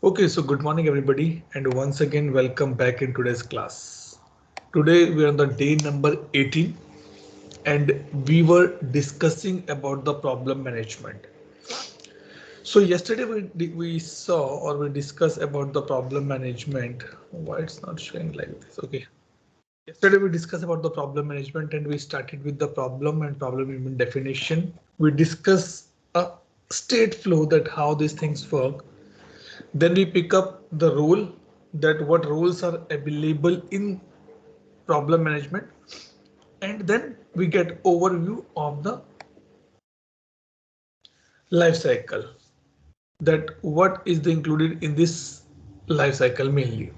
Okay, so good morning everybody, and once again welcome back in today's class. Today we are on the day number 18 and we were discussing about the problem management. So yesterday we saw or we discussed about the problem management. Why it's not showing like this? Okay. Yesterday we discussed about the problem management and we started with the problem and problem management definition. We discussed a state flow that how these things work. Then we pick up the role, that what roles are available in problem management, and then we get overview of the life cycle, that what is the included in this life cycle mainly.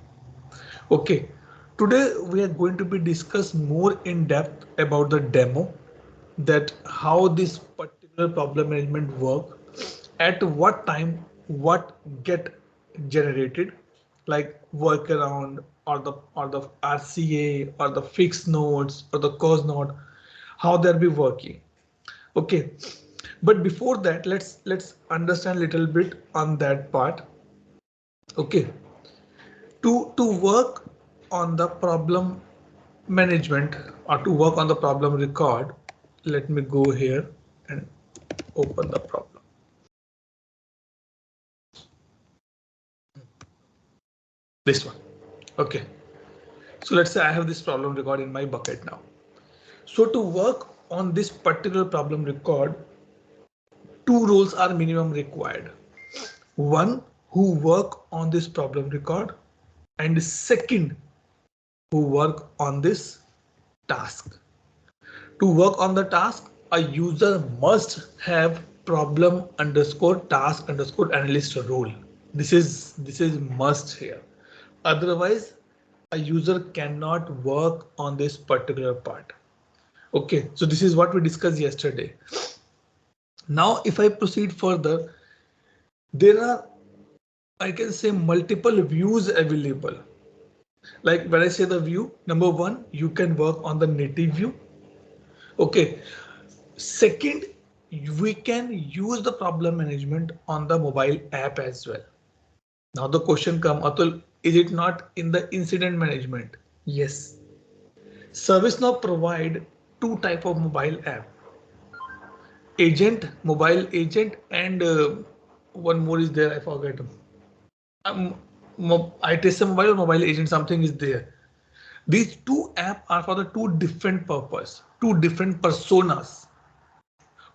Okay, today we are going to be discuss more in depth about the demo, that how this particular problem management work, at what time what get generated, like workaround or the RCA or the fixed nodes or the cause node, how they'll be working. Okay, but before that let's understand a little bit on that part. Okay, to work on the problem management or to work on the problem record, let me go here and open the problem. This one. Okay, so let's say I have this problem record in my bucket now. So to work on this particular problem record, two roles are minimum required. One who work on this problem record, and second who work on this task. To work on the task, a user must have problem underscore task underscore analyst role. This is must here. Otherwise, a user cannot work on this particular part. Okay, so this is what we discussed yesterday. Now, if I proceed further, there are, I can say, multiple views available. Like when I say the view, number one, you can work on the native view. Okay. Second, we can use the problem management on the mobile app as well. Now the question comes, Atul, is it not in the incident management? Yes. ServiceNow provide two type of mobile app. Agent, mobile agent, and one more is there, I forget. ITSM mobile or mobile agent, something is there. These two apps are for the two different purpose, two different personas.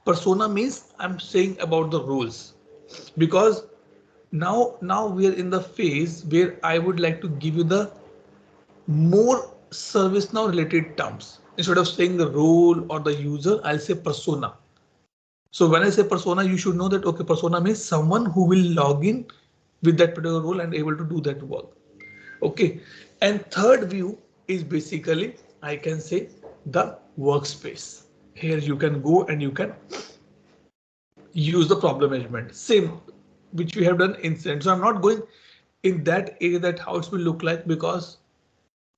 Persona means I'm saying about the rules, because now we are in the phase where I would like to give you the more ServiceNow related terms. Instead of saying the role or the user, I'll say persona. So when I say persona, you should know that okay, persona means someone who will log in with that particular role and able to do that work. Okay, and third view is basically, I can say, the workspace. Here you can go and you can use the problem management, same which we have done incident. So I'm not going in that area that how it will look like, because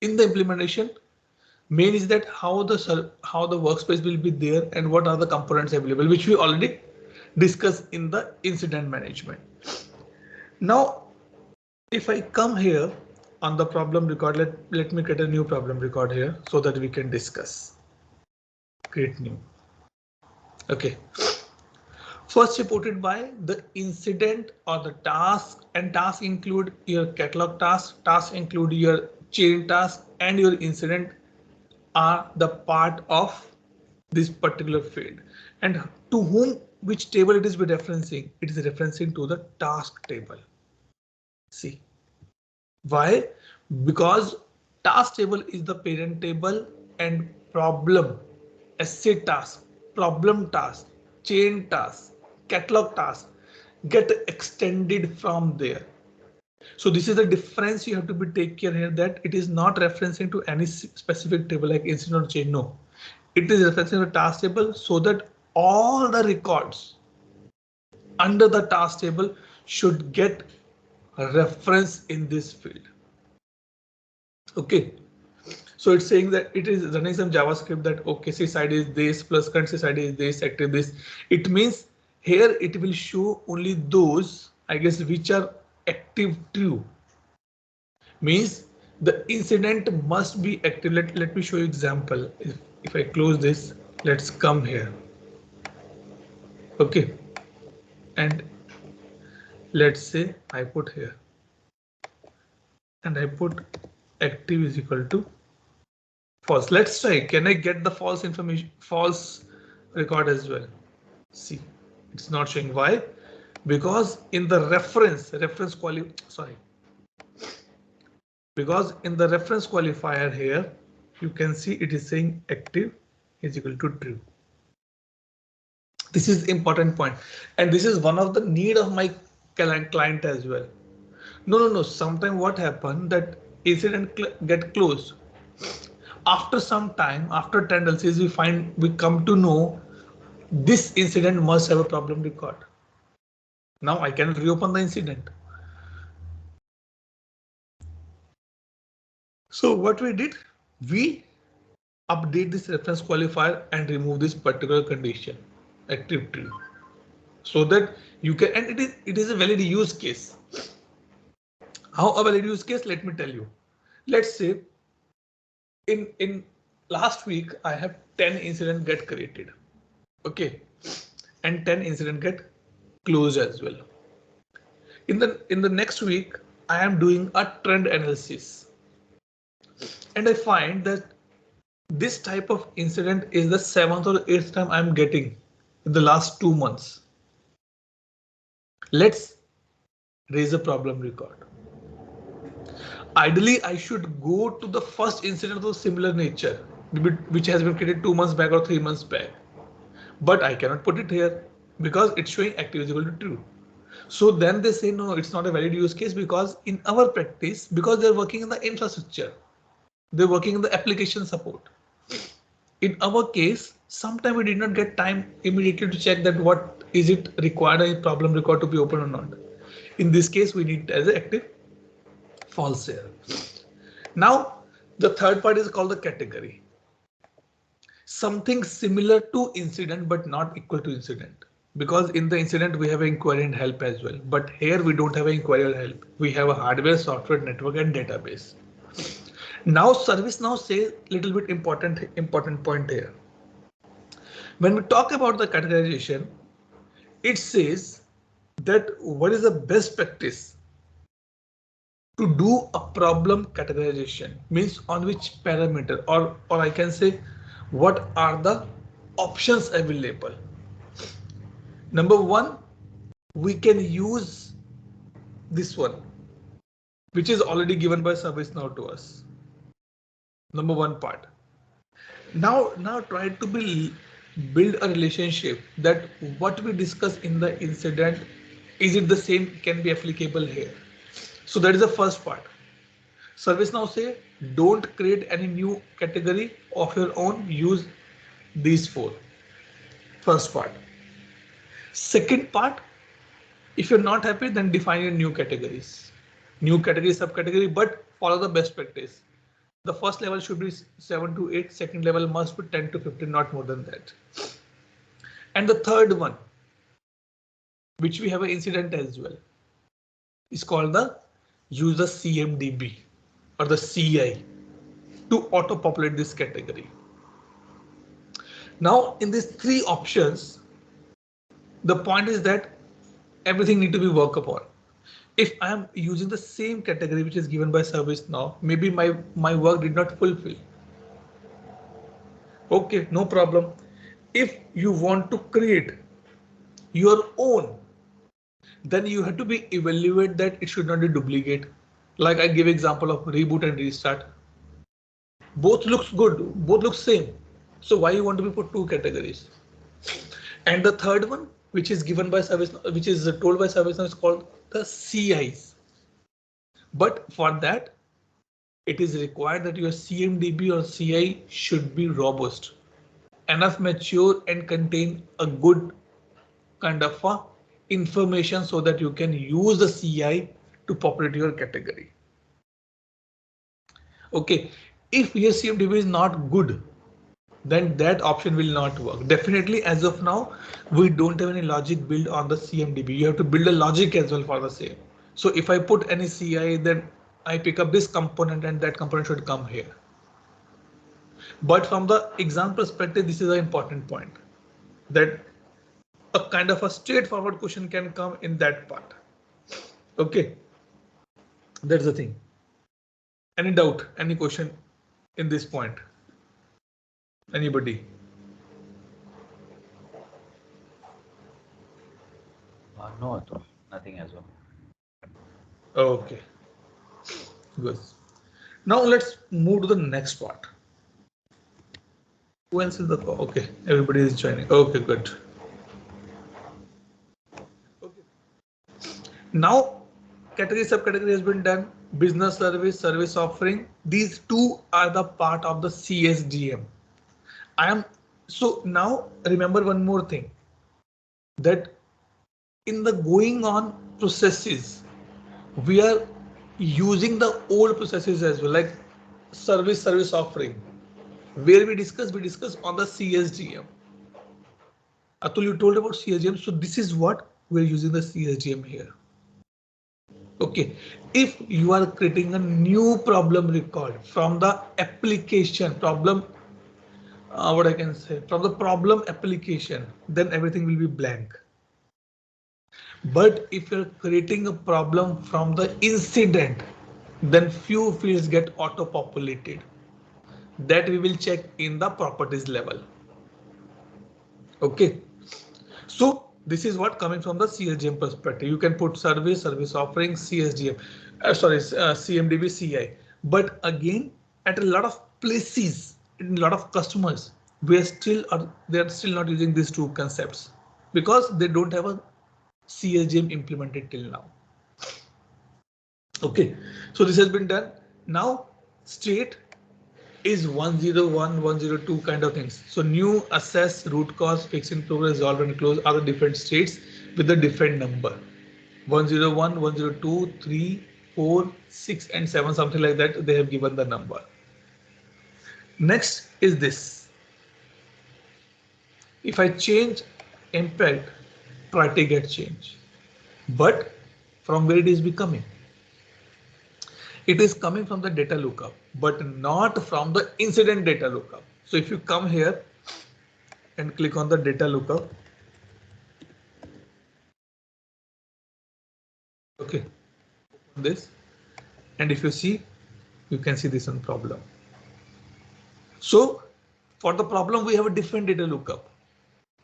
in the implementation main is that how the workspace will be there and what are the components available, which we already discussed in the incident management. Now if I come here on the problem record, let me create a new problem record here so that we can discuss. Create new. Okay, first reported by the incident or the task, and task include your catalog task include your chain task, and your incident are the part of this particular field. And to whom, which table it is be referencing? It is referencing to the task table. See why? Because task table is the parent table, and problem, asset task, problem task, chain task, catalog task get extended from there. So this is the difference you have to be take care here, that it is not referencing to any specific table like incident or chain. No, it is referencing to task table, so that all the records under the task table should get a reference in this field. Okay, so it's saying that it is running some JavaScript that okay, sysid is this plus current sysid is this, active this. It means here it will show only those, I guess, which are active true. Means the incident must be active. Let me show you example. If I close this, let's come here. Okay. And let's say I put here and I put active is equal to false. Let's try. Can I get the false information, false record as well? See, it's not showing. Why? Because in the reference qualifier here, you can see it is saying active is equal to true. This is important point, and this is one of the need of my client as well. No. Sometimes what happened that incident get closed. After some time, after 10 LCs, we come to know this incident must have a problem record. Now I cannot reopen the incident. So what we did, we update this reference qualifier and remove this particular condition, active true, so that you can, and it is a valid use case. How a valid use case? Let me tell you. Let's say in last week I have 10 incident get created, okay, and 10 incident get closed as well. In the next week I am doing a trend analysis, and I find that this type of incident is the 7th or 8th time I'm getting in the last 2 months. Let's raise a problem record. Ideally, I should go to the first incident of similar nature, which has been created 2 months back or 3 months back. But I cannot put it here because it's showing active is equal to true. So then they say, no, it's not a valid use case, because in our practice, because they're working in the infrastructure, they're working in the application support. In our case, sometimes we did not get time immediately to check that what is it required a problem record to be open or not. In this case, we need as an active false here. Now, the third part is called the category. Something similar to incident, but not equal to incident. Because in the incident, we have an inquiry and help as well. But here we don't have an inquiry or help. We have a hardware, software, network, and database. Now, ServiceNow says little bit important point here. When we talk about the categorization, it says that what is the best practice to do a problem categorization, means on which parameter, or I can say what are the options available. Number one, we can use this one, which is already given by ServiceNow to us. Number one part. Now try to build a relationship that what we discuss in the incident, is it the same, can be applicable here. So that is the first part. ServiceNow say don't create any new category of your own, use these 4. First part. Second part, if you're not happy, then define your new categories. New category, subcategory, but follow the best practice. The first level should be 7 to 8, second level must be 10 to 15, not more than that. And the third one, which we have an incident as well, is called the use the CMDB or the CI to auto populate this category. Now in these 3 options, the point is that everything need to be worked upon. If I am using the same category which is given by ServiceNow, maybe my work did not fulfill. Okay, no problem. If you want to create your own, then you have to be evaluate that it should not be duplicate. Like I give example of reboot and restart. Both looks good, both looks same. So why you want to be put 2 categories? And the third one, which is given by ServiceNow, which is told by ServiceNow, is called the CIs. But for that, it is required that your CMDB or CI should be robust, enough mature, and contain a good kind of information so that you can use the CI to populate your category. Okay, if your CMDB is not good, then that option will not work. Definitely, as of now, we don't have any logic built on the CMDB. You have to build a logic as well for the same. So if I put any CI, then I pick up this component and that component should come here. But from the exam perspective, this is an important point, that a kind of a straightforward question can come in that part. Okay, that's the thing. Any doubt, any question in this point? Anybody? No, nothing as well. Okay, good. Now let's move to the next part. Who else is the call? Okay, everybody is joining. Okay, good. Okay. Now, category subcategory has been done. Business service, service offering. These two are the part of the CSDM. So now remember one more thing, that in the going on processes, we are using the old processes as well, like service offering, where we discuss on the CSDM. Atul, you told about CSDM, so this is what we're using the CSDM here. Okay, if you are creating a new problem record from the application problem, what I can say, from the problem application, then everything will be blank. But if you're creating a problem from the incident, then few fields get auto populated. That we will check in the properties level. Okay, so this is what coming from the CSDM perspective. You can put service offering, CSDM, CMDB, CI. But again, at a lot of places, in a lot of customers, they are still not using these two concepts because they don't have a CSDM implemented till now. Okay, so this has been done. Now state is 101, 102 kind of things. So new, assess, root cause, fix, improve, resolve, and close are the different states with a different number. 101, 102, 3, 4, 6, and 7, something like that. They have given the number. Next is this. If I change impact, priority gets changed. But from where it is becoming? It is coming from the data lookup, but not from the incident data lookup. So if you come here and click on the data lookup, okay, this, and if you see, you can see this one problem. So for the problem, we have a different data lookup.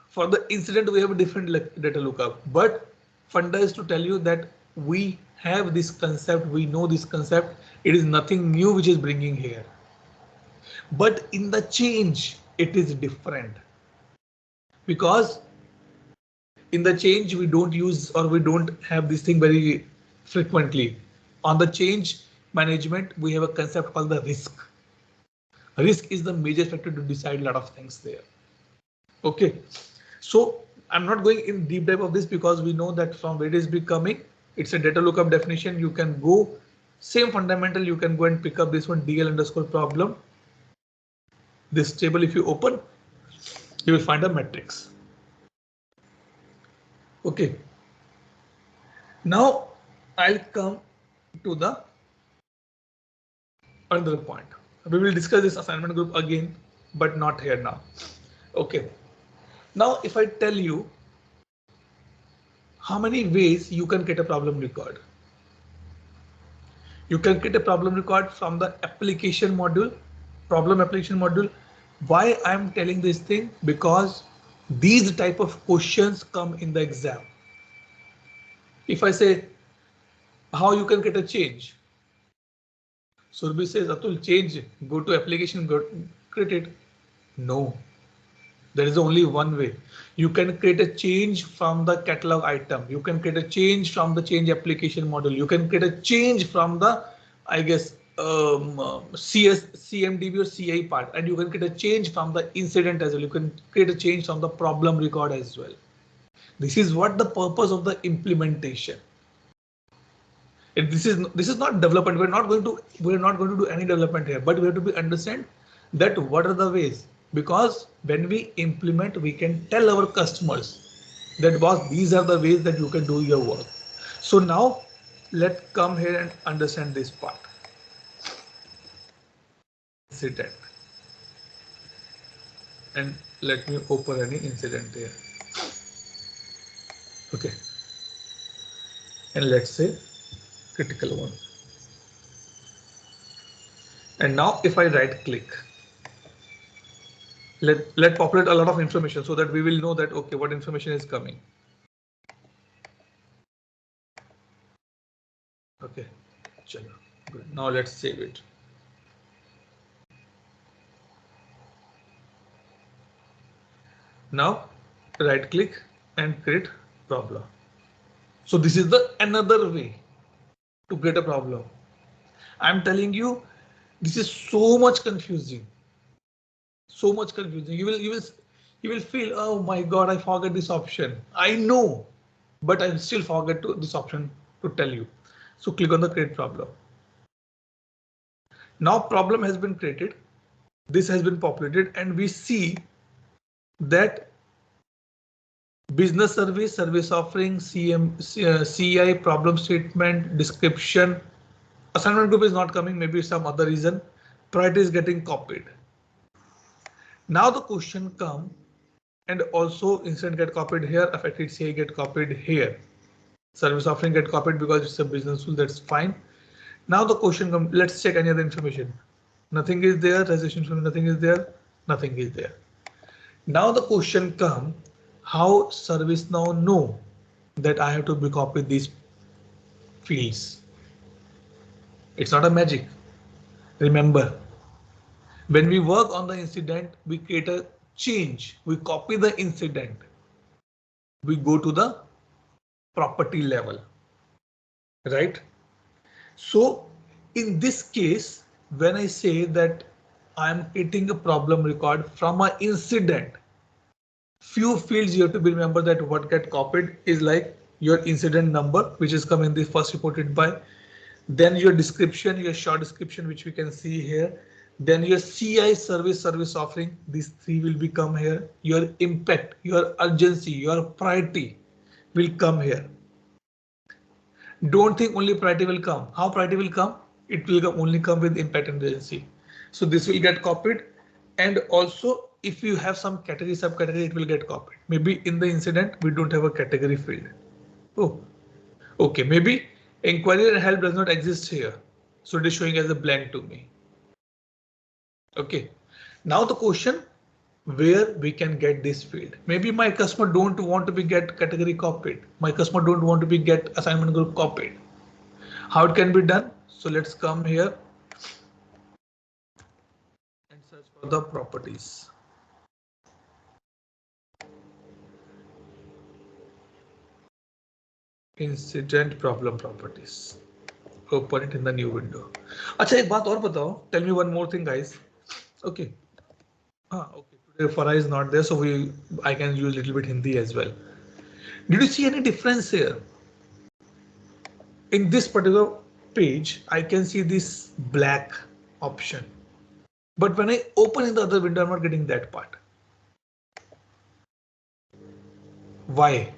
For the incident, we have a different data lookup. But funda is to tell you that we have this concept, we know this concept. It is nothing new which is bringing here. But in the change, it is different. Because in the change, we don't use or we don't have this thing very frequently. On the change management, we have a concept called the risk. Risk is the major factor to decide a lot of things there. Okay, so I'm not going in deep dive of this because we know that from where it is becoming, it's a data lookup definition. You can go same fundamental. You can go and pick up this one DL underscore problem. This table, if you open, you will find a matrix. Okay. Now I'll come to the another point. We will discuss this assignment group again, but not here now. Okay. Now, if I tell you how many ways you can get a problem record. You can get a problem record from the application module, problem application module. Why I'm telling this thing? Because these type of questions come in the exam. If I say how you can get a change, Surbi says, Atul, change, go to application, go create it. No, there is only one way. You can create a change from the catalog item. You can create a change from the change application model. You can create a change from the, I guess, CMDB or CI part, and you can create a change from the incident as well. You can create a change from the problem record as well. This is what the purpose of the implementation. This is not development. We're not going to do any development here, but we have to understand that what are the ways, because when we implement, we can tell our customers that boss, these are the ways that you can do your work. So now Let's come here and understand this part. Incident. And let me open any incident here. Okay. And let's say critical one. And now if I right click, let populate a lot of information so that we will know that okay, what information is coming. Okay, chalo, good. Now let's save it. Now right click and create problem. So this is the another way to get a problem. I'm telling you, this is so much confusing. So much confusing. You will feel, oh my God, I forgot this option. I know, but I still forget this option to tell you. So click on the create problem. Now problem has been created. This has been populated and we see that business service, service offering, CI, problem statement, description, assignment group is not coming, maybe some other reason, priority is getting copied. Now the question come and also incident get copied here, affected CI get copied here. Service offering get copied because it's a business tool, that's fine. Now the question comes, let's check any other information. Nothing is there, registration, nothing is there, nothing is there. Now the question come, how ServiceNow know that I have to be copied these fields? It's not a magic. Remember, when we work on the incident, we create a change. We copy the incident. We go to the property level, right? So in this case, when I say that I'm creating a problem record from an incident, few fields you have to be remember that what get copied is like your incident number, which is coming the first reported by, then your description, your short description, which we can see here, then your CI service offering, these three will become here, your impact, your urgency, your priority will come here. Don't think only priority will come. How priority will come? It will only come with impact and urgency. So this will get copied, and also if you have some category, subcategory, it will get copied. Maybe in the incident we don't have a category field. Oh, okay, maybe inquiry and help does not exist here, so it is showing as a blank to me. Okay, now the question, where we can get this field. Maybe my customer don't want to be get category copied. My customer don't want to be get assignment group copied. How it can be done? So let's come here and search for the properties. Incident problem properties. Open it in the new window. अच्छा एक बात और बताओ. Tell me one more thing, guys. Okay. Okay. Today Farah is not there, so I can use a little bit Hindi as well. Did you see any difference here? In this particular page, I can see this black option. But when I open in the other window, I'm not getting that part. Why?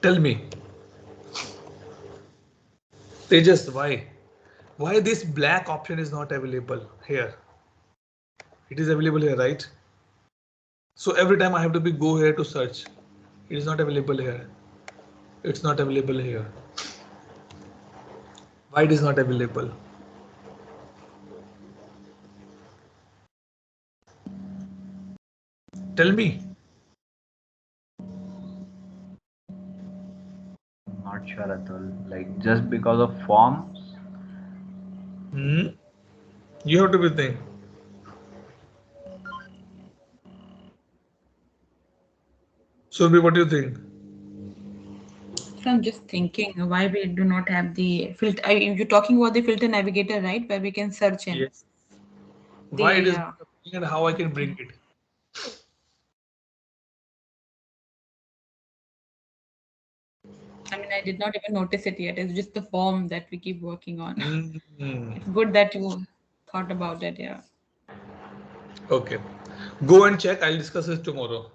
Tell me. Tejas, why? Why this black option is not available here? It is available here, right? So every time I have to go here to search. It is not available here. It's not available here. Why it is not available? Tell me. Not sure at all. Like just because of forms. You have to be think. Surbi, what do you think? So I'm just thinking why we do not have the filter. You're talking about the filter navigator, right? Where we can search in. Yes. Why it is Yeah. and how I can bring it. I mean, I did not even notice it yet. It's just the form that we keep working on. Mm-hmm. It's good that you thought about it. Yeah. Okay. Go and check. I'll discuss this tomorrow.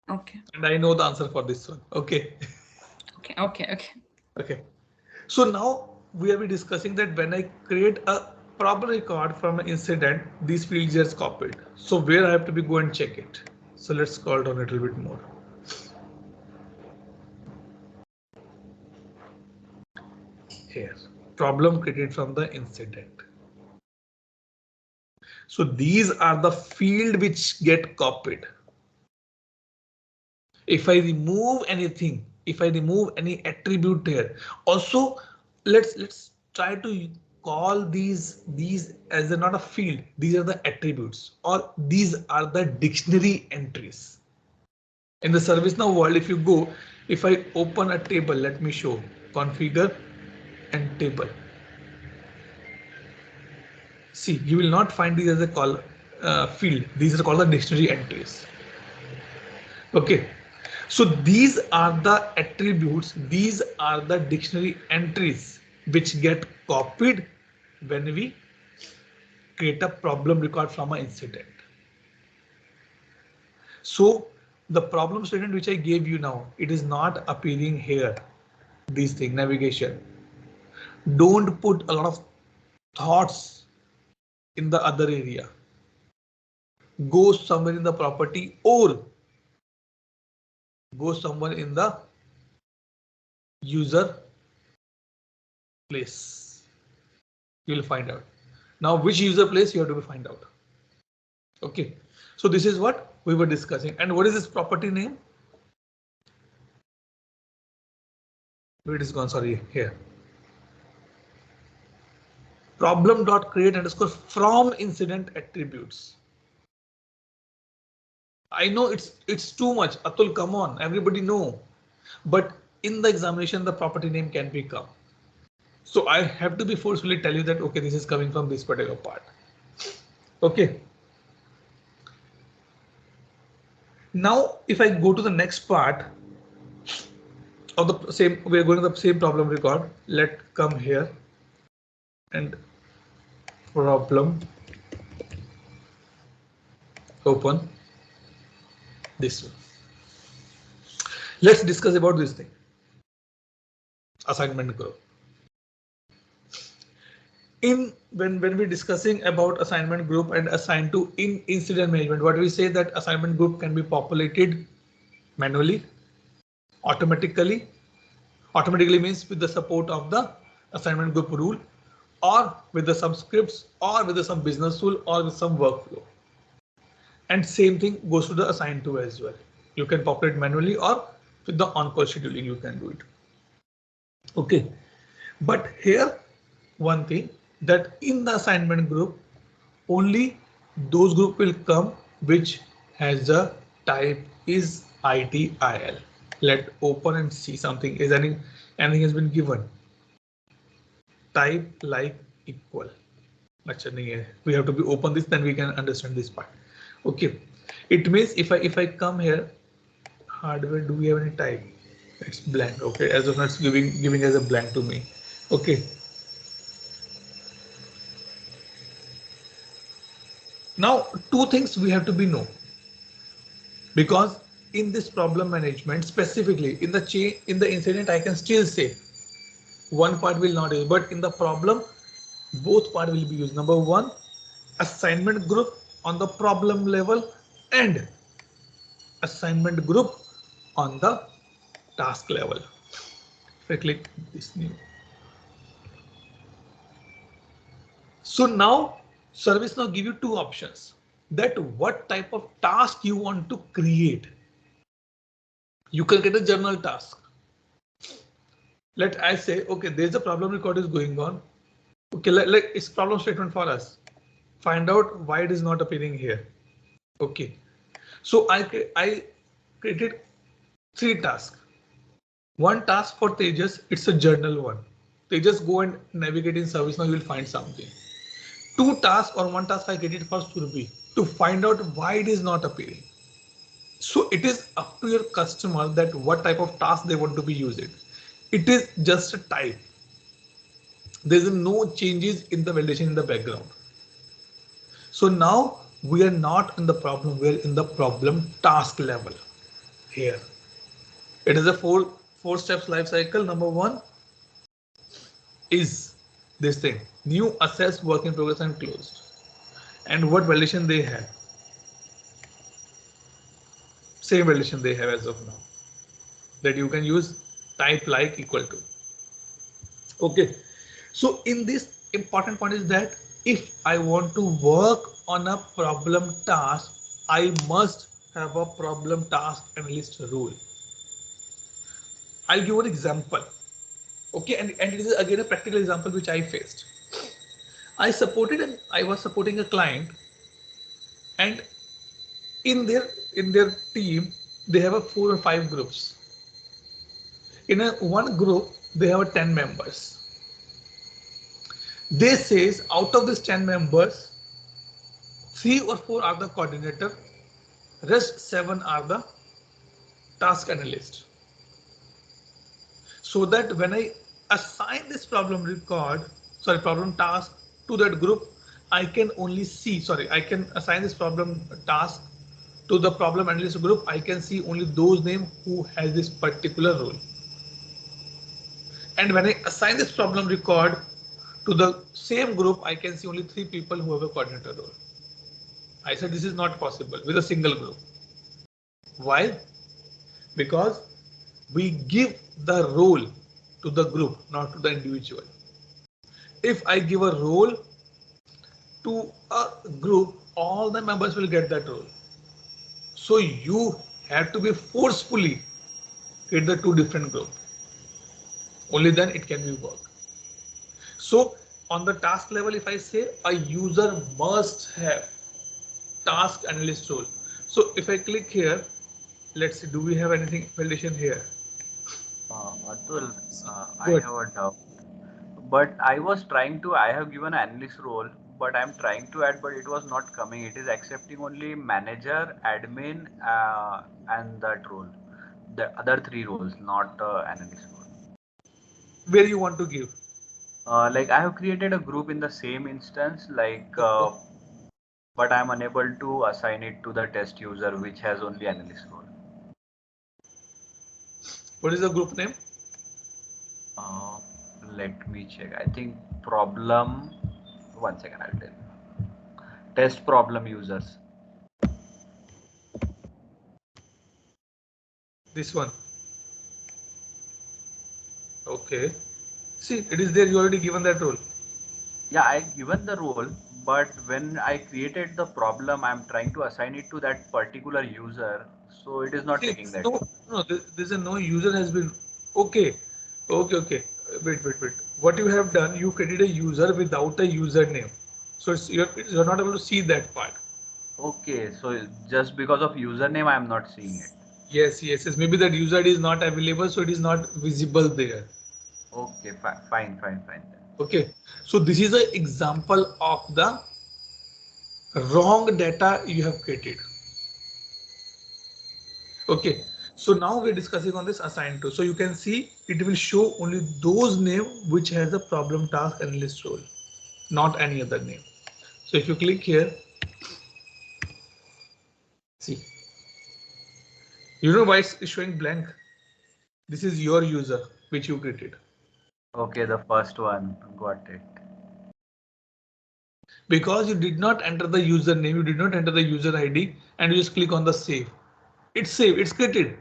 Okay. And I know the answer for this one. Okay. Okay. So now we will be discussing that when I create a problem record from an incident, these fields are copied. So where I have to be go and check it. So let's scroll down a little bit more. Here, problem created from the incident. So these are the field which get copied. If I remove anything, if I remove any attribute here, also let's try to call these as not a field. These are the attributes, or these are the dictionary entries. In the ServiceNow world, if you go, if I open a table, let me show configure and table. See, you will not find these as a call field. These are called the dictionary entries. Okay, so these are the attributes, these are the dictionary entries which get copied when we create a problem record from an incident. So the problem statement which I gave you now, it is not appearing here. These things, navigation. Don't put a lot of thoughts in the other area. Go somewhere in the property or go somewhere in the user place. You will find out. Now which user place you have to find out. Okay, so this is what we were discussing. And what is this property name? Where it is gone, sorry, here. Problem.create underscore from incident attributes. I know it's too much. Atul, come on, everybody know. But in the examination, the property name can be come. So I have to be forcefully tell you that, okay, this is coming from this particular part. Okay. Now, if I go to the next part of the same, we're going to the same problem record. Let come here and problem open this one. Let's discuss about this thing. Assignment group. When we're discussing about assignment group and assigned to in incident management, what we say that assignment group can be populated manually, automatically means with the support of the assignment group rule, or with the some scripts, or with some business rule, or with some workflow. And same thing goes to the assigned to as well. You can populate manually or with the on-call scheduling, you can do it. Okay, but here one thing that in the assignment group, only those group will come which has a type is ITIL. Let open and see something. Is anything has been given? Type like equal. We have to be open this, then we can understand this part. Okay, it means if I come here, hardware, do we have any type? It's blank. Okay, as of now it's giving as a blank to me. Okay. Now two things we have to be know, because in this problem management, specifically in the incident, I can still say one part will not use, but in the problem both part will be used. Number one, assignment group on the problem level and assignment group on the task level. If I click this new. So now ServiceNow give you two options, that what type of task you want to create. You can get a journal task. Let I say, okay, there's a problem record is going on. Okay, it's problem statement for us. Find out why it is not appearing here. Okay, so I created 3 tasks. One task for Tejas, it's a journal one. Tejas go and navigate in ServiceNow, you will find something. 2 tasks or 1 task I created for Surabhi to find out why it is not appearing. So it is up to your customer that what type of task they want to be using. It is just a type. There is no changes in the validation in the background. So now we are not in the problem, we are in the problem task level here. It is a 4 4 steps life cycle. Number 1 is this thing: new, assess, work in progress, and closed. And what validation they have? Same validation they have as of now, that you can use type like equal to. Okay, so in this important point is that if I want to work on a problem task, I must have a problem task analyst rule. I'll give an example. Okay, and it is again a practical example which I faced. I was supporting a client, and in their team they have a 4 or 5 groups. In a one group they have 10 members. They says out of these 10 members, 3 or 4 are the coordinator, rest 7 are the task analyst. So that when I assign this problem task to that group, I can assign this problem task to the problem analyst group. I can see only those names who has this particular role. And when I assign this problem record to the same group, I can see only 3 people who have a coordinator role. I said this is not possible with a single group. Why? Because we give the role to the group, not to the individual. If I give a role to a group, all the members will get that role. So you have to be forcefully create the 2 different groups. Only then it can be work. So on the task level, if I say a user must have task analyst role. So if I click here, let's see, do we have anything validation here? Atul, I Good. have a doubt. But I have given an analyst role, but I'm trying to add, but it was not coming. It is accepting only manager, admin, and that role. The other 3 roles, not analyst role. Where you want to give? Like I have created a group in the same instance, Okay. but I'm unable to assign it to the test user, which has only analyst role. What is the group name? Uh, Let me check. I think problem. One second, I'll tell you. Test problem users. This one. Okay. See, it is there. You already given that role. Yeah, I given the role, but when I created the problem, I'm trying to assign it to that particular user, so it is not See, taking that. no, there's a no user has been. Okay. Okay. Wait. What you have done, you created a user without a username. So you're not able to see that part. Okay, so just because of username, I'm not seeing it. Yes. Maybe that user ID is not available, so it is not visible there. Okay, fine then. Okay. So this is an example of the wrong data you have created. Okay, so now we're discussing on this assign to. So you can see it will show only those name which has a problem task analyst role, not any other name. So if you click here, see, you know why it's showing blank? This is your user which you created. Okay, the first one, got it. Because you did not enter the username, you did not enter the user ID, and you just click on the save. It's saved, it's created.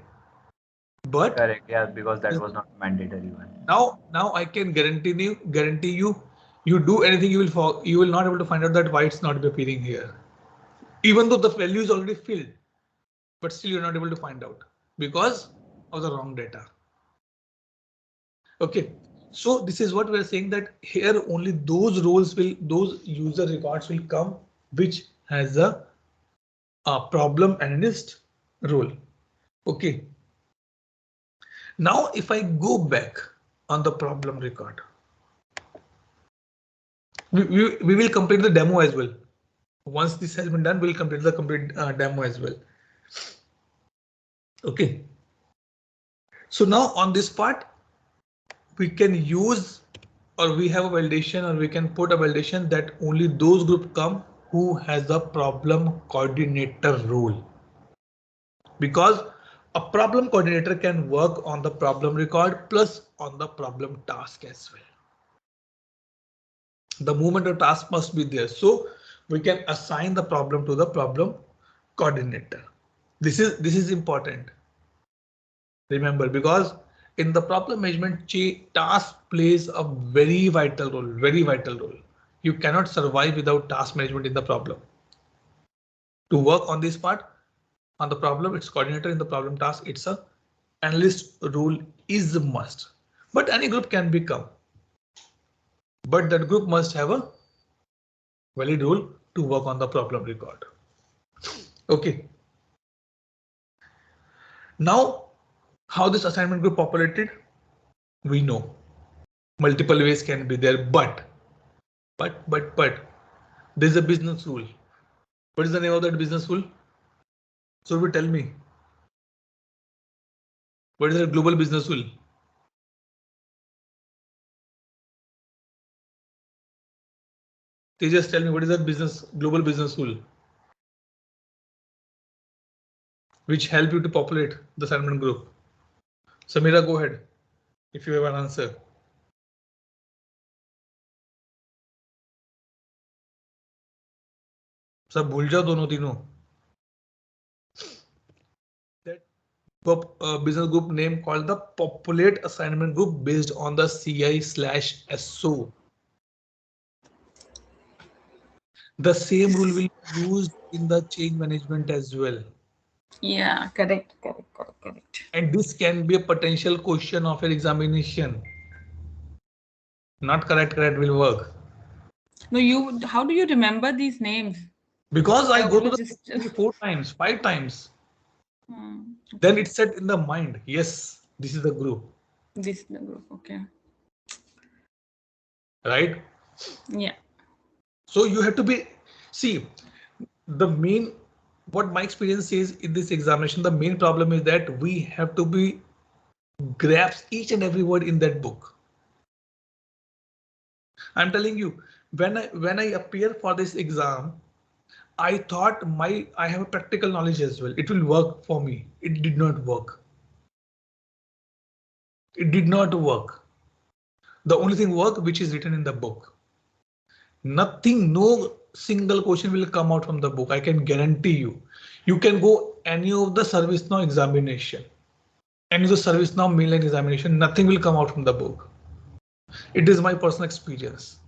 But Correct, yeah, because that was not mandatory one. now I can guarantee you do anything, you will not able to find out that why it's not appearing here. Even though the value is already filled, but still you're not able to find out because of the wrong data. Okay, so this is what we're saying, that here only those those user records will come which has a problem analyst role. Okay, now if I go back on the problem record, we will complete the demo as well. Once this has been done, we'll complete the demo as well. Okay, so now on this part, we can use, or we have a validation, or we can put a validation that only those group come who has the problem coordinator role, because A problem coordinator can work on the problem record plus on the problem task as well. The movement of task must be there. So we can assign the problem to the problem coordinator. This is important. Remember, because in the problem management, task plays a very vital role, very vital role. You cannot survive without task management in the problem. To work on this part, on the problem, it's coordinator. In the problem task, it's a analyst role is a must. But any group can become. But that group must have a valid role to work on the problem record. Okay. Now, how this assignment group populated, we know multiple ways can be there, but there's a business rule. What is the name of that business rule? So we tell me, what is the global business rule? They just tell me what is that global business rule which help you to populate the assignment group. Samira, go ahead if you have an answer. सब भूल जाओ दोनों तीनों. That business group name called the populate assignment group based on the CI/SO. The same rule will be used in the change management as well. Yeah, correct. And this can be a potential question of an examination. Not correct will work. No, how do you remember these names? Because I go to the 4 times, 5 times. Then it's set in the mind. Yes, this is the group. This is the group, okay. Right? Yeah. So you have to be, see, the main, what my experience is in this examination, the main problem is that we have to be grasp each and every word in that book. I'm telling you, when I appear for this exam, I thought I have a practical knowledge as well. It will work for me. It did not work. It did not work. The only thing work which is written in the book. Nothing, no single question will come out from the book. I can guarantee you. You can go any of the ServiceNow examination, any of the ServiceNow mainline examination, nothing will come out from the book. It is my personal experience.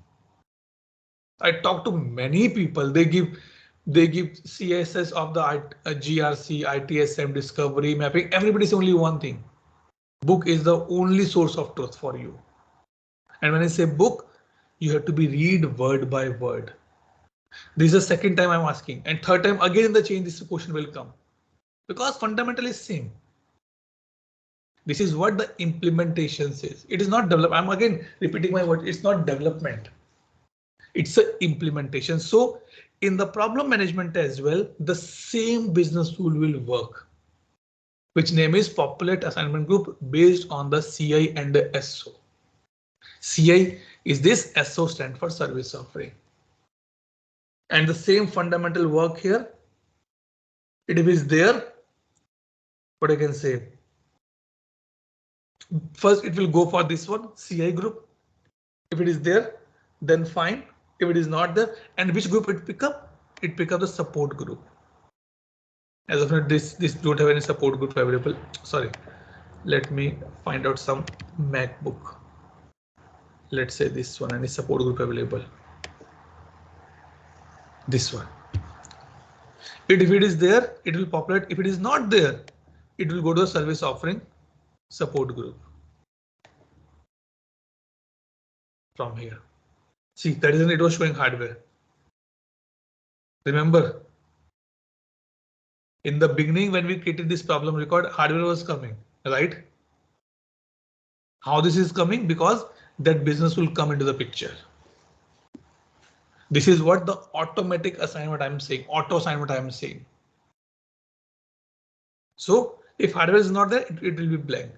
I talk to many people. They give CSS of the GRC, ITSM, discovery, mapping. Everybody's only one thing. Book is the only source of truth for you. And when I say book, you have to be read word by word. This is the second time I'm asking, and third time again in the change this question will come, because fundamentally same. This is what the implementation says. It is not develop. I'm again repeating my word. It's not development. It's an implementation. So in the problem management as well, the same business rule will work, which name is populate assignment group based on the CI and the SO. CI is this, SO stand for service offering. And the same fundamental work here. It is there. What I can say. First, it will go for this one, CI group. If it is there, then fine. If it is not there, and which group it pick up? It pick up the support group. As of now, this don't have any support group available. Sorry. Let me find out some MacBook. Let's say this one, any support group available. This one. If it is there, it will populate. If it is not there, it will go to a service offering support group. From here. See, that is when it was showing hardware. Remember, in the beginning, when we created this problem record, hardware was coming, right? How this is coming? Because that business will come into the picture. This is what the automatic assignment I'm saying, auto assignment I'm saying. So if hardware is not there, it will be blank.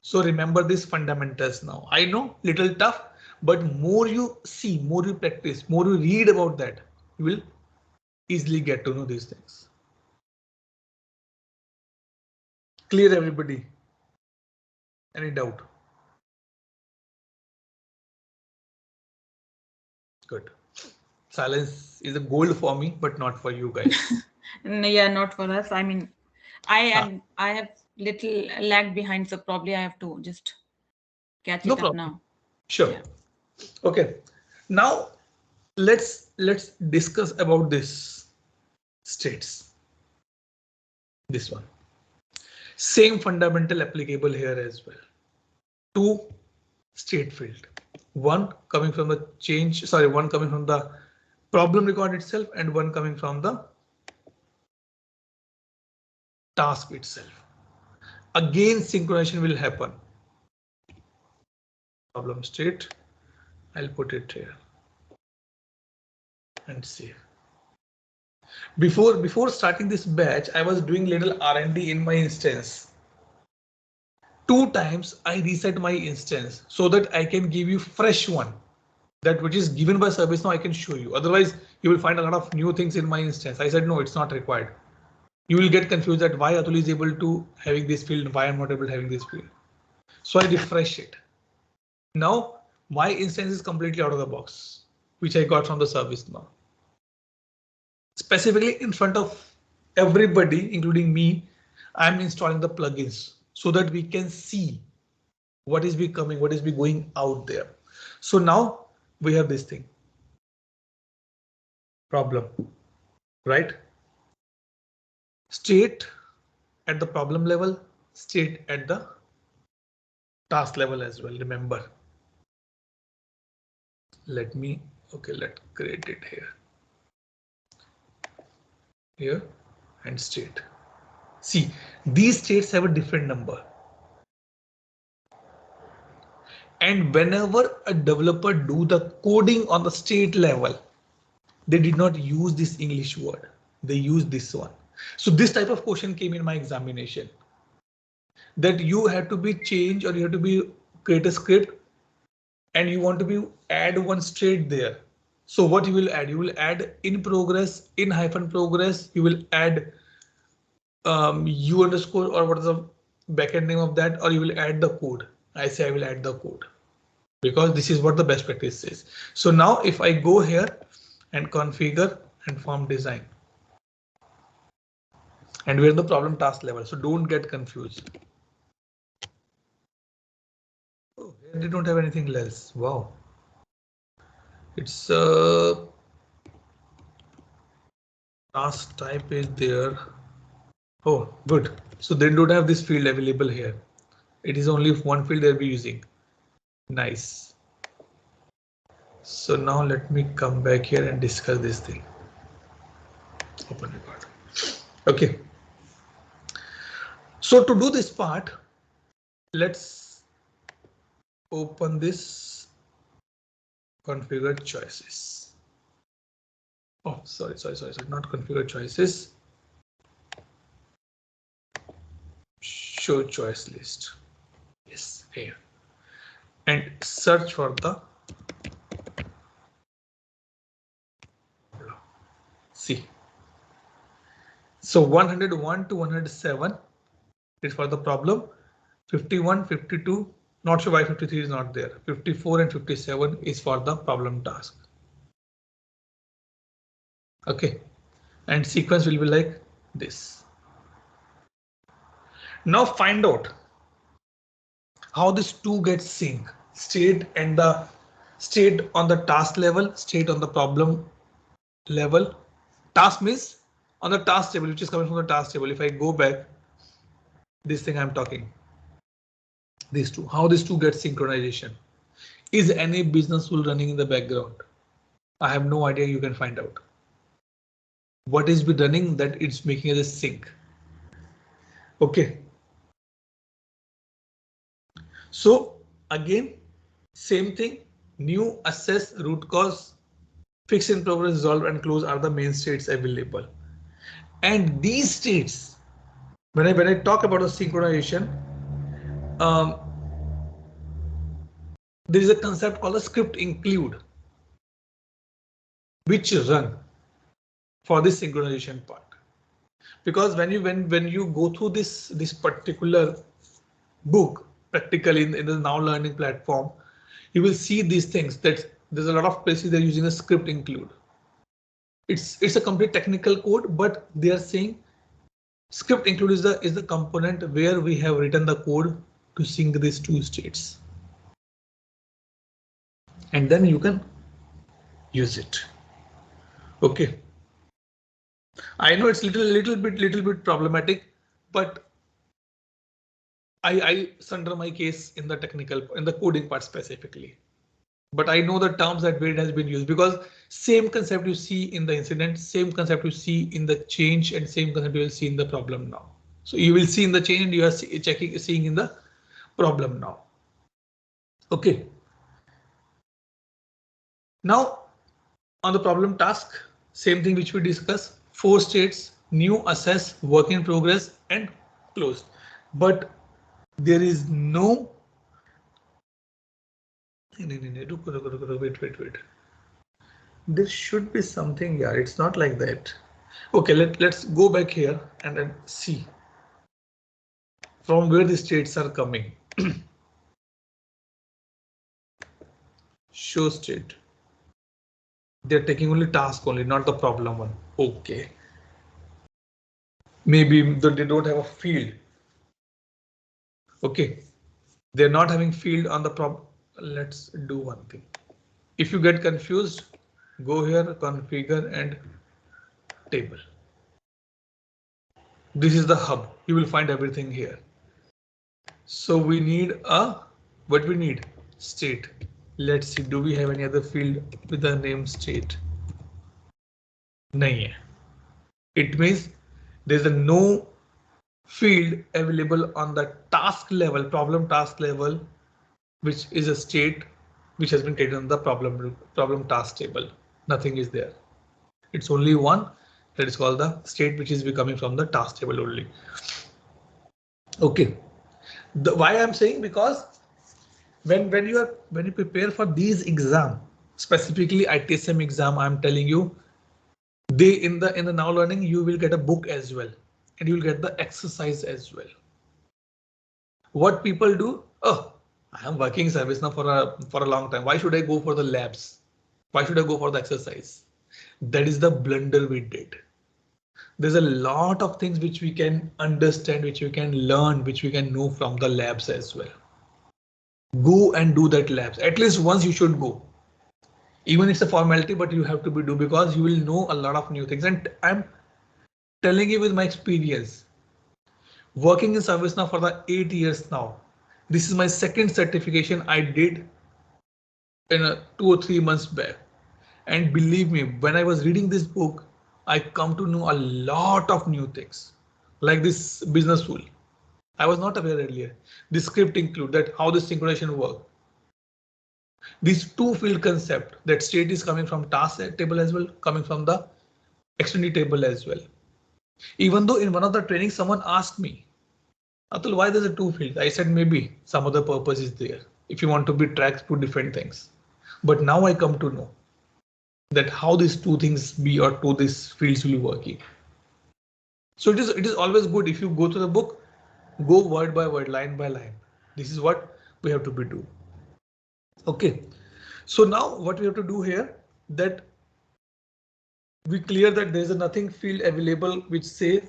So remember these fundamentals now. I know little tough, but more you see, more you practice, more you read about that, you will easily get to know these things. Clear everybody? Any doubt? Good. Silence is a gold for me, but not for you guys. Yeah, not for us. I mean, I have little lag behind, so probably I have to just catch No it up problem. now. Sure. Yeah. Okay. Now let's discuss about this states. This one. Same fundamental applicable here as well. Two state field. One coming from the change, sorry, one coming from the problem record itself and one coming from the task itself. Again, synchronization will happen. Problem state. I'll put it here and save. Before starting this batch, I was doing little R&D in my instance. 2 times I reset my instance so that I can give you fresh one. That which is given by service now I can show you. Otherwise, you will find a lot of new things in my instance. I said no, it's not required. You will get confused that why Atul is able to having this field, why I'm not able to having this field. So I refresh it. Now my instance is completely out of the box, which I got from the service now. Specifically in front of everybody, including me, I'm installing the plugins so that we can see what is becoming, what is be going out there. So now we have this thing. Problem, right? State at the problem level, state at the task level as well. Remember. Let's create it here. Here and state. See, these states have a different number. And whenever a developer do the coding on the state level, they did not use this English word. They use this one. So this type of question came in my examination. That you have to be change or you have to be create a script and you want to be add one state there. So what you will add? You will add in progress, in hyphen progress, you will add u underscore or what is the backend name of that, or you will add the code. I say I will add the code because this is what the best practice is. So now if I go here and configure and form design, and we're in the problem task level, so don't get confused. Oh, here they don't have anything else. Wow. It's task type is there. Oh, good. So they don't have this field available here. It is only one field they'll be using. Nice. So now let me come back here and discuss this thing. Open record. Okay. So to do this part, let's open this configure choices. Oh, sorry, not configure choices. Show choice list. Yes, here. And search for the C. So 101 to 107 is for the problem. 51, 52, not sure why 53 is not there. 54 and 57 is for the problem task. Okay, and sequence will be like this. Now find out how this two gets synced. State and the state on the task level, state on the problem level. Task means on the task table, which is coming from the task table. If I go back, this thing I'm talking. These two, how these two get synchronization. Is any business rule running in the background? I have no idea. You can find out. What is be running that it's making a sync. Okay. So again, same thing. New, assess, root cause, fix in progress, resolve and close are the main states available. And these states, when I talk about the synchronization, there is a concept called a script include, which run for this synchronization part. Because when you go through this particular book practically in the now learning platform, you will see these things that there's a lot of places they're using a script include. It's a complete technical code, but they are saying script include is the component where we have written the code to sync these two states. And then you can use it. Okay. I know it's little bit problematic, but I center my case in the coding part specifically. But I know the terms that where it has been used, because same concept you see in the incident, same concept you see in the change, and same concept you will see in the problem now. So you will see in the change and you are seeing in the problem now. Okay. Now on the problem task, same thing which we discussed, 4 states: new, assess, work in progress, and closed. But there is no wait. There should be something here. It's not like that. Okay, let's go back here and then see from where the states are coming. Show state. They're taking only task only, not the problem one. Okay. Maybe they don't have a field. Okay. They're not having field on the problem. Let's do one thing. If you get confused, go here, configure and table. This is the hub. You will find everything here. So we need what we need? State. Let's see, do we have any other field with the name state? Nahi hai. It means there's a no field available on the task level, problem task level, which is a state which has been created on the problem task table. Nothing is there. It's only one that is called the state, which is coming from the task table only. Okay. Why I'm saying, because when you prepare for these exam, specifically ITSM exam, I'm telling you, they in the now learning you will get a book as well, and you will get the exercise as well. What people do? Oh, I am working service now for a long time. Why should I go for the labs? Why should I go for the exercise? That is the blunder we did. There's a lot of things which we can understand, which we can learn, which we can know from the labs as well. Go and do that labs. At least once you should go. Even it's a formality, but you have to do, because you will know a lot of new things. And I'm telling you with my experience, working in service now for the 8 years now. This is my second certification I did in 2 or 3 months back. And believe me, when I was reading this book, I come to know a lot of new things, like this business rule. I was not aware earlier. The script include that how this synchronization work. These two field concept, that state is coming from task table as well, coming from the extended table as well. Even though in one of the trainings someone asked me, Atul, why there's a two field? I said maybe some other purpose is there. If you want to be tracked to different things. But now I come to know that how these two things be, or two these fields will be working. So it is always good if you go to the book, go word by word, line by line. This is what we have to be do. Okay. So now what we have to do here, that we clear that there is a nothing field available which says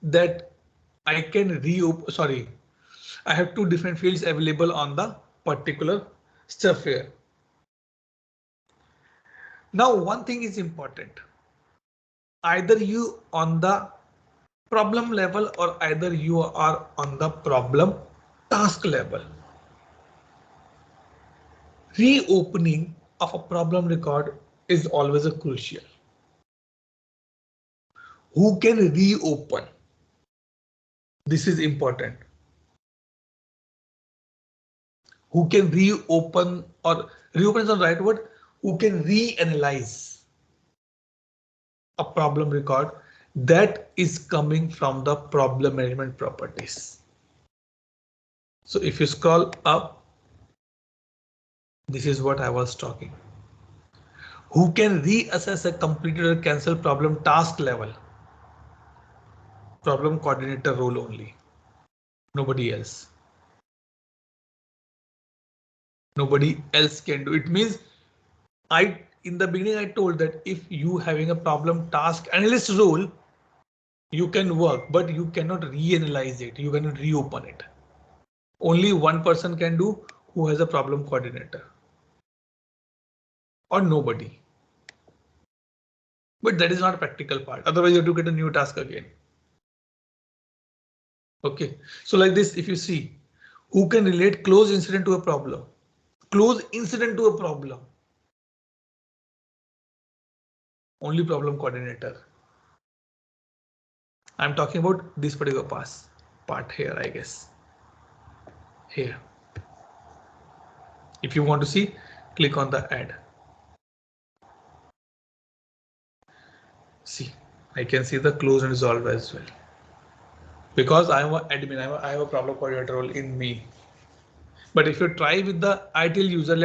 that I can reopen. Sorry, I have two different fields available on the particular stuff here. Now, one thing is important. Either you on the problem level or either you are on the problem task level. Reopening of a problem record is always a crucial. Who can reopen? This is important. Who can reopen, or reopen is not the right word, who can reanalyze a problem record that is coming from the problem management properties. So if you scroll up, this is what I was talking. Who can reassess a completed or cancelled problem task level? Problem coordinator role only. Nobody else. Nobody else can do it. Means in the beginning I told that if you having a problem task analyst role, you can work, but you cannot reanalyze it. You cannot reopen it. Only one person can do, who has a problem coordinator, or nobody. But that is not a practical part. Otherwise you have to get a new task again. Okay, so like this, if you see, who can relate close incident to a problem? Close incident to a problem. Only problem coordinator. I'm talking about this particular part here, I guess. Here. If you want to see, click on the add. See, I can see the close and resolve as well. Because I'm an admin, I have a problem coordinator role in me. But if you try with the ITIL user,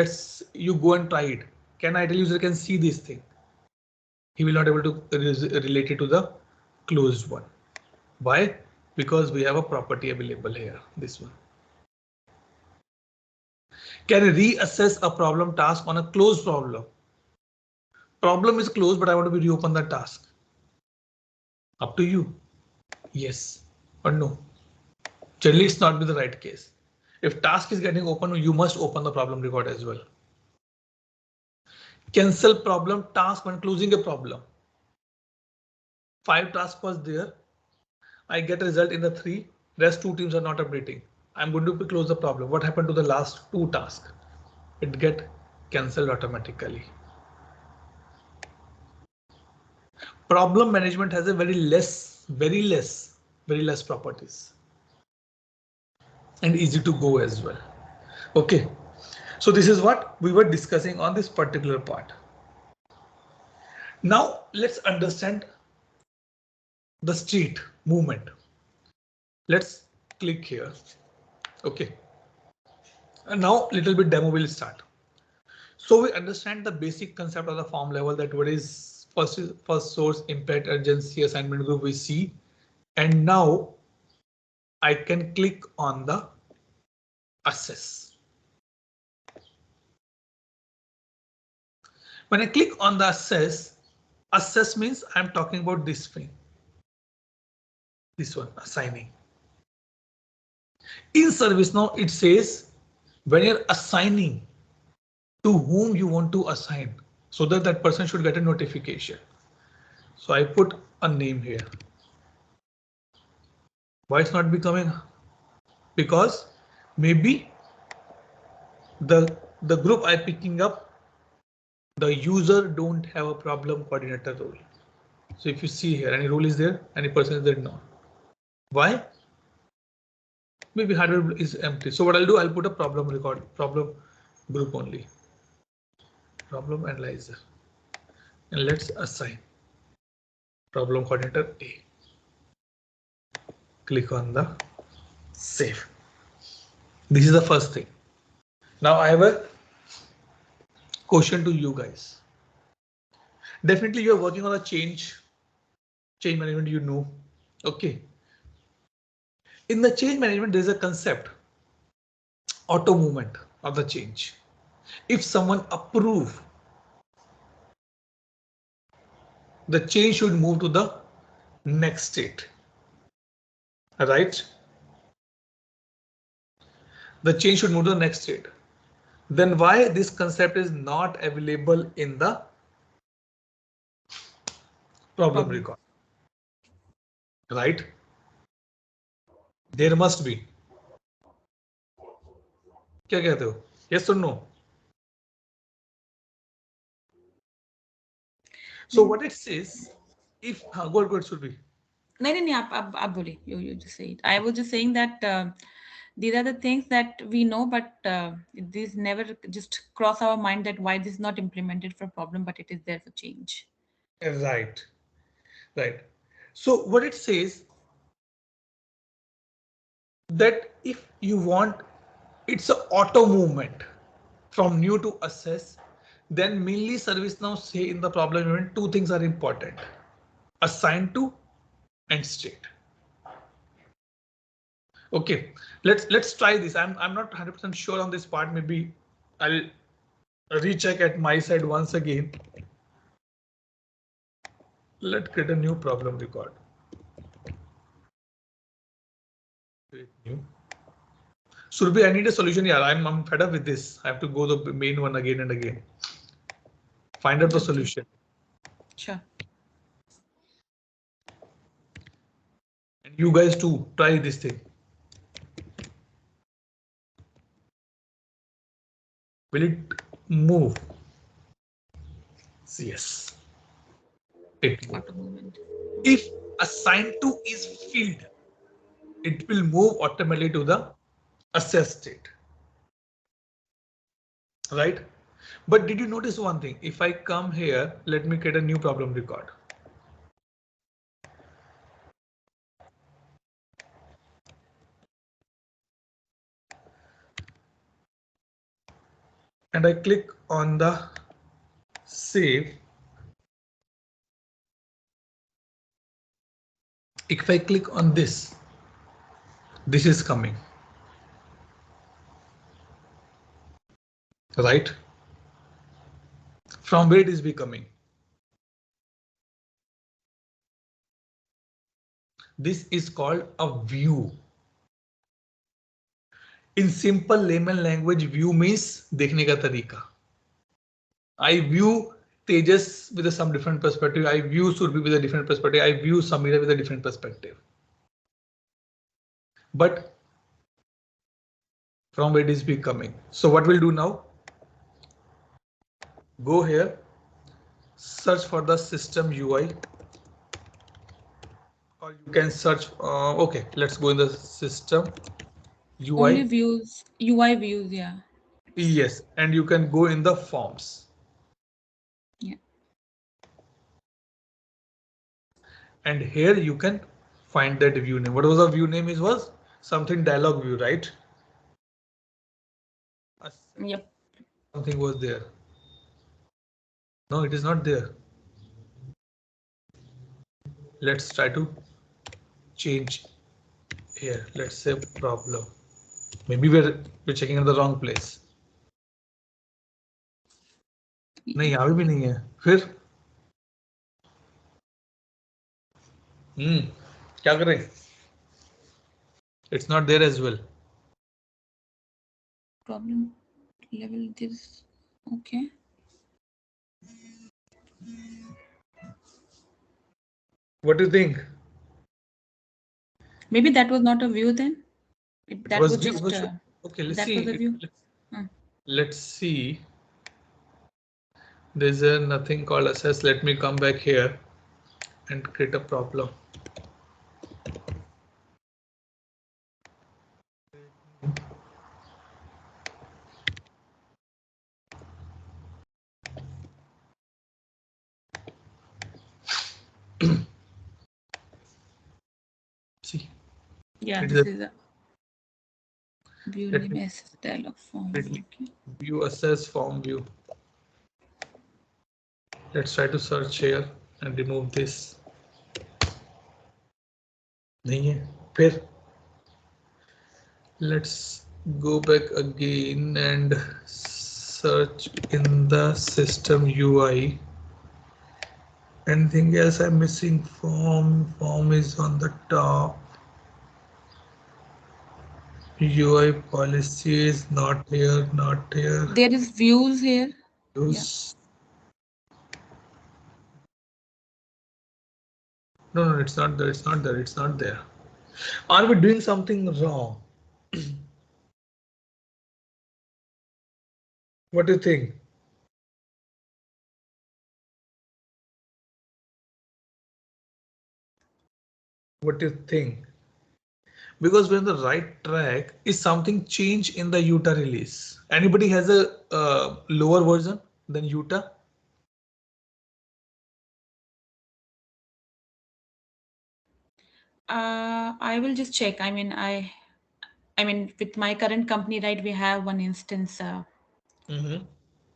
you go and try it. Can ITIL user can see this thing? He will not able to relate it to the closed one. Why? Because we have a property available here, this one. Can reassess a problem task on a closed problem? Problem is closed, but I want to reopen the task. Up to you. Yes or no. Generally, it's not be the right case. If task is getting open, you must open the problem record as well. Cancel problem task when closing a problem. 5 tasks was there. I get a result in the 3. Rest 2 teams are not updating. I'm going to close the problem. What happened to the last 2 tasks? It get cancelled automatically. Problem management has a very less properties. And easy to go as well. Okay. So this is what we were discussing on this particular part. Now let's understand the state movement. Let's click here. Okay. And now little bit demo will start. So we understand the basic concept of the form level, that what is first source, impact, urgency, assignment group we see. And now I can click on the assess. When I click on the assess means I'm talking about this thing. This one, assigning. In ServiceNow, it says when you're assigning, to whom you want to assign, so that that person should get a notification. So I put a name here. Why it's not becoming? Because maybe the group I'm picking up, the user don't have a problem coordinator role. So if you see here, any role is there, any person is there? No. Why? Maybe hardware is empty. So what I'll do, I'll put a problem group only. Problem analyzer. And let's assign problem coordinator A. Click on the save. This is the first thing. Now I have a question to you guys. Definitely you are working on a change management, you know. Okay. In the change management, there is a concept, auto movement of the change. If someone approve, the change should move to the next state. Right? The change should move to the next state. Then why this concept is not available in the problem record? Right? There must be. क्या कहते हो? Yes or no? So what it says, if go should be. नहीं आप बोलिए, you just say it. I was just saying that these are the things that we know, but these never just cross our mind that why this is not implemented for problem, but it is there for change. Right. So what it says, that if you want, it's an auto movement from new to assess, then mainly ServiceNow say in the problem event, two things are important: assign to and state. Okay, let's try this. I'm not 100% sure on this part. Maybe I'll recheck at my side once again. Let's create a new problem record. Create new. Surbhi, I need a solution here. I'm fed up with this. I have to go the main one again and again. Find out the solution. Sure. And you guys too, try this thing. Will it move? Yes. It moves. If assigned to is filled, it will move automatically to the assess state. Right? But did you notice one thing? If I come here, let me create a new problem record. And I click on the save. If I click on this is coming. Right? From where it is becoming? This is called a view. In simple layman language, view means देखने का तरीका. I view Tejas with some different perspective. I view Surbhi with a different perspective. I view Samira with a different perspective. But from where it is becoming. So what we'll do now? Go here, search for the system UI, or you can search. Okay, let's go in the system UI. Only views, UI views, yeah. Yes, and you can go in the forms. Yeah. And here you can find that view name. What was the view name? It was something dialog view, right? Yep. Something was there. No, it is not there. Let's try to change here. Let's say problem. Maybe we're checking in the wrong place. नहीं यहाँ भी नहीं है फिर क्या करें? It's not there as well. Problem level this. Okay. What do you think? Maybe that was not a view then. That was just okay. Let's that see. was a view. Let's see. There's nothing called assess. Let me come back here and create a problem. See. Yeah, this is a view name assess dialog form. Okay. View assess form view. Let's try to search here and remove this. नहीं है फिर. Let's go back again and search in the system UI. Anything else I'm missing? Form is on the top. UI policy is not here. There is views here. Views. Yeah. No, it's not there. It's not there. Are we doing something wrong? What do you think? What do you think? Because we're on the right track. Is something changed in the Utah release? Anybody has a lower version than Utah? I will just check. I mean, with my current company, right? We have one instance.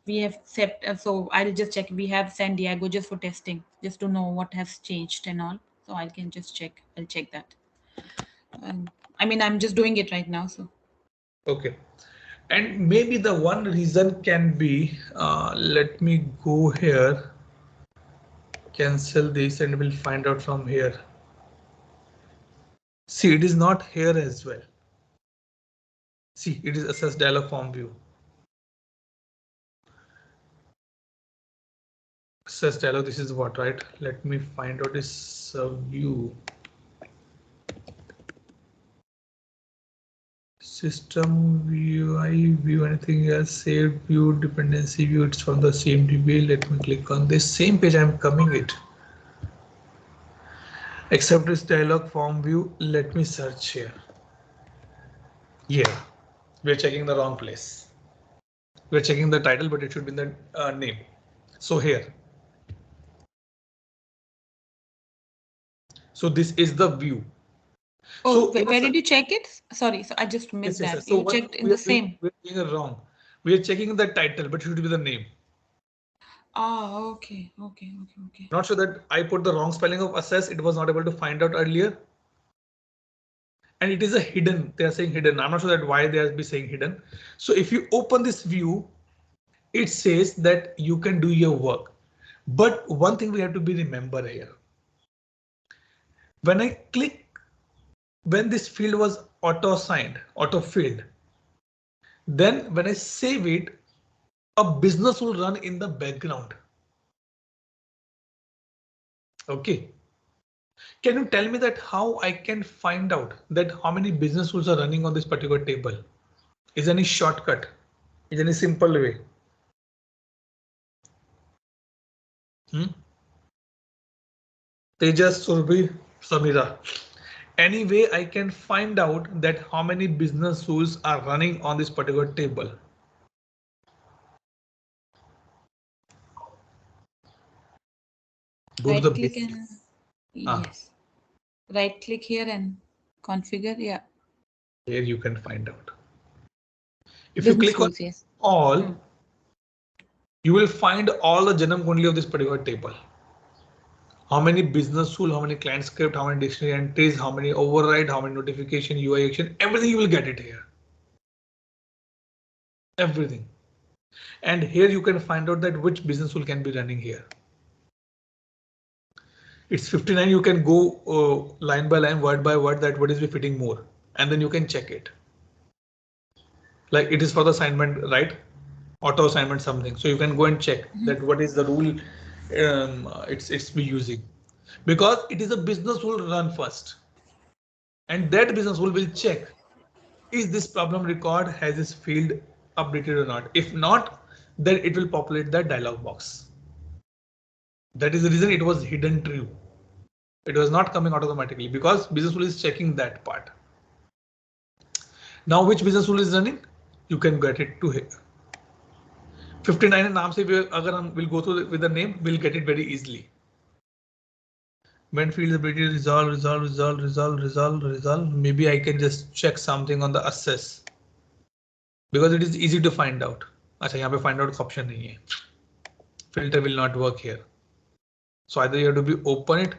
we have set, so I'll just check. We have San Diego just for testing, just to know what has changed and all. So I can just check. I'll check that. I mean, I'm just doing it right now. So. Okay. And maybe the one reason can be, let me go here, cancel this, and we'll find out from here. See, it is not here as well. See, it is assess dialog form view. Assess dialog, this is what, right? Let me find out this view. System view, I view, anything else, saved view, dependency view, it's from the same DB. Let me click on this same page. I'm coming it. Except this dialog form view. Let me search here. Yeah, we're checking the wrong place. We're checking the title, but it should be in the name. So here. So this is the view. Oh, So where did you check it? Sorry, so I just missed yes, that. yes. So You what checked in the same. we're doing it wrong. We are checking the title, but it should be the name. Oh, okay. Not sure that I put the wrong spelling of assess. It was not able to find out earlier. And it is a hidden. They are saying hidden. I'm not sure that why they are be saying hidden. So if you open this view, it says that you can do your work. But one thing we have to be remember here. When I click, when this field was auto assigned, auto filled, then when I save it, a business will run in the background. Okay. Can you tell me that how I can find out that how many business rules are running on this particular table? Is any shortcut? Is any simple way? Tejas, Surbhi, Samira. Any way I can find out that how many business rules are running on this particular table? Go to Right the click basic. and yes. Right click here and configure. Yeah. Here you can find out. If you Business click on rules, yes. all, you will find all the Janam Kundli of this particular table. How many business rule, how many client script, how many dictionary entries, how many override, how many notification, UI action, everything you will get it here. Everything. And here you can find out that which business rule can be running here. It's 59. You can go line by line, word by word, that what is be fitting more, and then you can check it. Like it is for the assignment, right? Auto assignment something. So you can go and check that what is the rule it's be using, because it is a business rule run first, and that business rule will check is this problem record has this field updated or not. If not, then it will populate that dialog box. That is the reason it was hidden true. It was not coming automatically because business rule is checking that part. Now which business rule is running? You can get it to here. 59 नाम से अगर हम will go through with the name, we'll get it very easily. When field ability resolve. Maybe I can just check something on the assess because it is easy to find out. अच्छा यहाँ पे find out option नहीं है. Filter will not work here. So either you have to be open it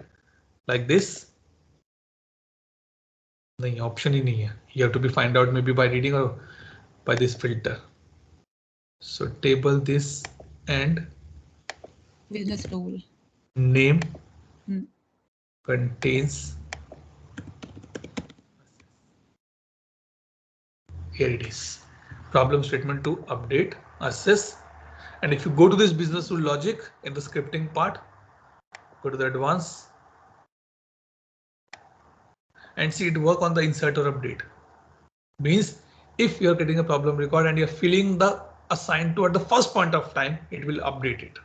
like this. नहीं option ही नहीं है. You have to be find out maybe by reading or by this filter. So table this and Business rule. Name contains. Here it is. Problem statement to update, assess. And if you go to this business rule logic in the scripting part, go to the advanced and see it work on the insert or update. Means if you're getting a problem record and you're filling the assigned to at the first point of time, it will update it.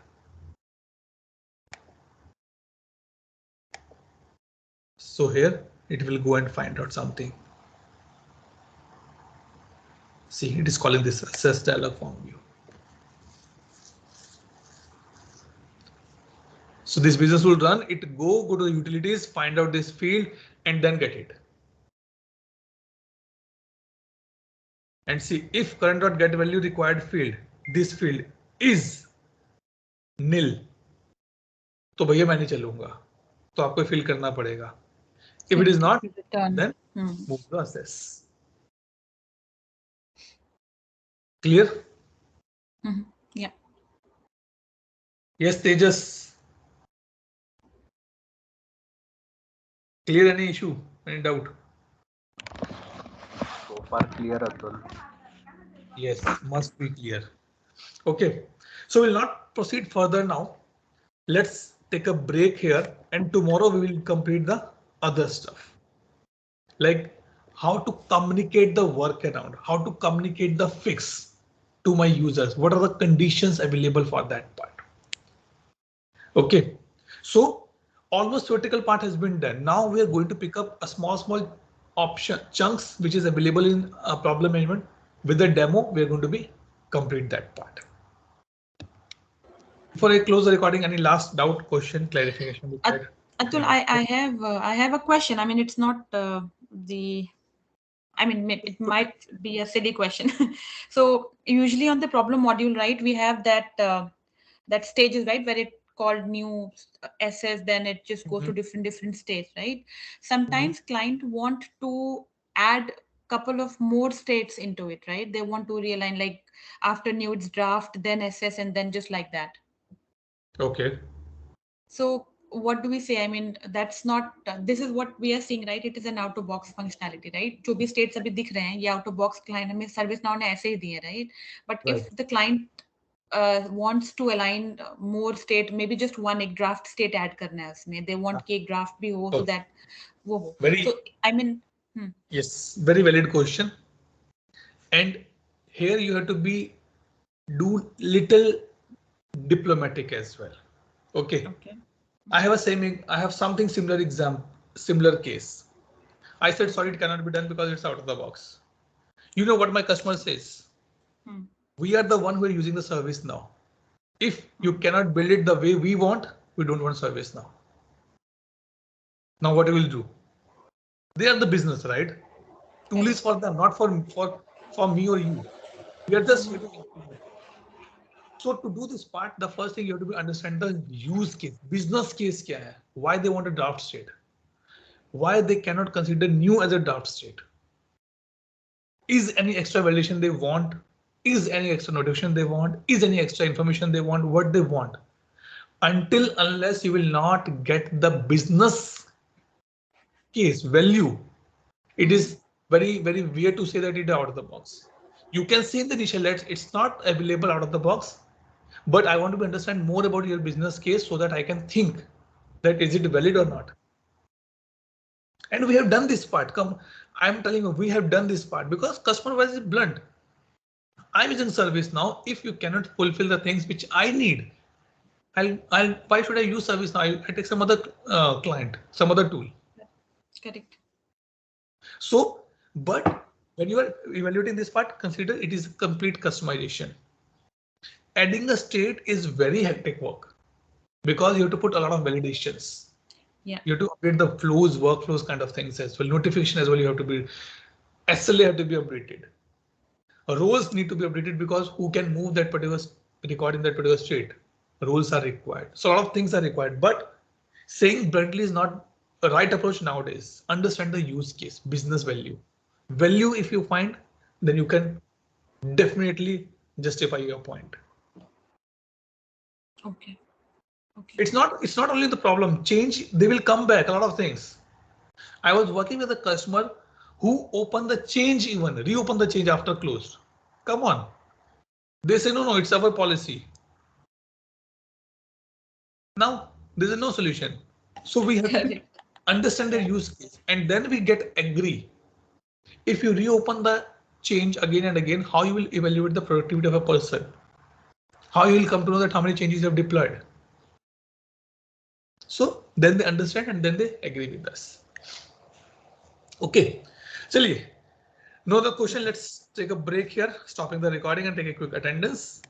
So here it will go and find out something. See, it is calling this assess dialog form view. So this business will run, it go to the utilities, find out this field and then get it. And see if current.getValue required field, this field, is nil, तो भैया मैं नहीं चलूंगा, तो आपको fill करना पड़ेगा. If it is not, then move to assess. Clear? Yeah. Yes, Tejas. Clear? Any issue? Any doubt? So far clear, Atul. Yes, must be clear. Okay, so we'll not proceed further now. Let's take a break here, and tomorrow we will complete the other stuff. Like how to communicate the workaround, how to communicate the fix to my users. What are the conditions available for that part? Okay, so almost vertical part has been done. Now we are going to pick up a small option chunks which is available in problem management. With the demo, we are going to be complete that part. Before I close the recording, any last doubt, question, clarification? Atul, I have a question. I mean, it's not I mean, it might be a silly question. So usually on the problem module, right, we have that that stages, right, where it called new SS, then it just goes to different states, right? Sometimes client want to add couple of more states into it, right? They want to realign, like after new it's draft, then SS, and then just like that. Okay. So what do we say? I mean, that's not. This is what we are seeing, right? It is an out of box functionality, right? जो भी states अभी दिख रहे हैं, ये out of box client हमें service now ने ऐसे ही दिए, right? But if the client wants to align more state, maybe just one एक draft state add करना है उसमें. They want कि एक draft भी हो, so that वो हो. So I mean. Yes, very valid question. And here you have to be do little diplomatic as well. Okay. I have something similar case. I said, sorry, it cannot be done because it's out of the box. You know what my customer says? We are the one who are using the service now. If you cannot build it the way we want, we don't want service now. Now what we will do? They are the business, right? Tool is for them, not for me or you. We are just here to implement. So to do this part, the first thing you have to understand the use case, business case kya hai? Why they want a draft state? Why they cannot consider new as a draft state? Is any extra validation they want? Is any extra notation they want? Is any extra information they want? What they want? Unless you will not get the business case value, it is very weird to say that it is out of the box. You can say in the initial it's not available out of the box, but I want to understand more about your business case so that I can think that is it valid or not. And we have done this part. I'm telling you, we have done this part because customer was blunt. I'm using service now. If you cannot fulfill the things which I need, why should I use service now? I take some other client, some other tool. Correct. So, but when you are evaluating this part, consider it is complete customization. Adding a state is very hectic work because you have to put a lot of validations. Yeah. You have to update the flows, workflows kind of things as well. Notification as well. You have to be SLA have to be updated. Roles need to be updated because who can move that particular record in that particular state? Rules are required. So a lot of things are required, but saying bluntly is not a right approach nowadays. Understand the use case, business value. Value if you find, then you can definitely justify your point. Okay. It's not only the problem. Change, they will come back, a lot of things. I was working with a customer who opened the change even, reopen the change after closed. Come on. They say, no, it's our policy. Now, there is no solution. So we have to understand the use case and then we get agree. If you reopen the change again and again, how you will evaluate the productivity of a person? How you will come to know that how many changes you have deployed? So then they understand and then they agree with us. Okay, chaliye. No other question. Let's take a break here, stopping the recording and take a quick attendance.